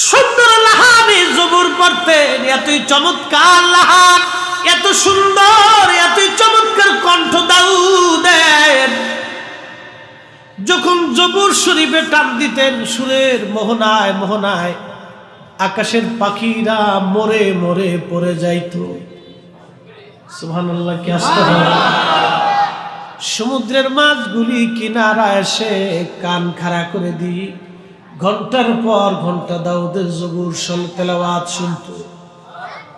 সুন্দর লাহানে জবুর পড়তেন, এতই চমৎকার লাহান, এত সুন্দর, এতই চমৎকার কণ্ঠ দাউদের। যখন জবুর শরীফে টান দিতেন, সুরের মোহনায় মোহনায় আকাশের পাখিরা মরে মরে পড়ে যাইত। সুবহানাল্লাহ, কি আস্তাগফিরুল্লাহ। সমুদ্রের মাছগুলি কিনারায় এসে কান খাড়া করে দিয়ে ঘন্টার পর ঘন্টা দাউদের জবুর তেলাওয়াত শুনত।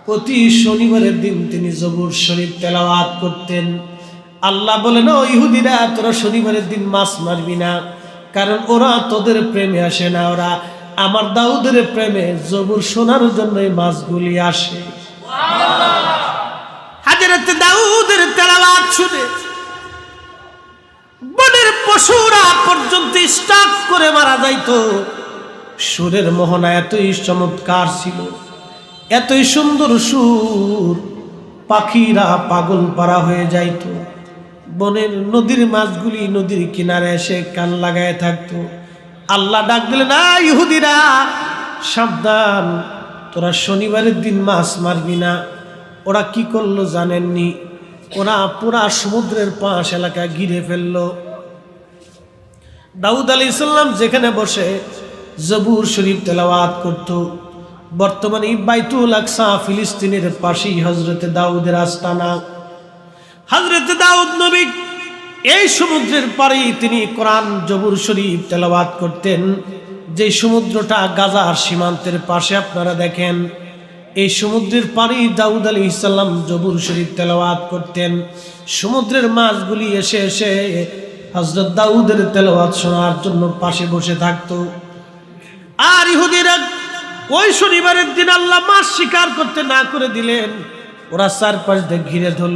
প্রতি শনিবারের দিন তিনি জবুর শরীফ তেলাওয়াত করতেন। আল্লাহ বলেন, ও ইহুদিরা, তোরা শনিবারের দিন মাছ মারবি না, কারণ ওরা তোদের প্রেমে আসে না, ওরা আমার দাউদের প্রেমে জবুর শোনার জন্য এই মাছগুলি আসে। হযরত দাউদের তেলাওয়াত শুনে বনের পশুরা পর্যন্ত স্টাক করে মারা যাইত। সুরের মোহনা এতই চমৎকার ছিল, এতই সুন্দর সুর, পাখিরা পাগল পারা হয়ে যাইত। বনের নদীর মাছগুলি নদীর কিনারে এসে কান লাগায় থাকতো। আল্লাহ ডাক দিলেন, না ইহুদিরা, সাবধান, তোরা শনিবারের দিন মাছ মারবি না। ওরা কি করলো জানেননি? ওরা পুরা সমুদ্রের পাশ এলাকা ঘিরে ফেললো। দাউদ আলাইহিস সালাম যেখানে বসে জবুর শরীফ তেলাওয়াত করত, বর্তমানে বাইতুল আকসা ফিলিস্তিনের পাশেই হযরতে দাউদের আস্তানা। হযরতে দাউদ নবী এই সমুদ্রের পাড়েই তিনি কোরআন জবুর শরীফ তেলাওয়াত করতেন। যে সমুদ্রটা গাজার সীমান্তের পাশে আপনারা দেখেন, এই সমুদ্রের পাড়েই দাউদ আলাইহিস সালাম জবুর শরীফ তেলাওয়াত করতেন। সমুদ্রের মাছগুলি এসে এসে হযরত দাউদের তেলাওয়াত শোনার জন্য পাশে বসে থাকতো। আর ইহুদিরা ওই শনিবারের দিন আল্লাহ মাছ শিকার করতে না করে দিলেন, ওরা চারপাশ দিয়ে ঘিরে ধরল।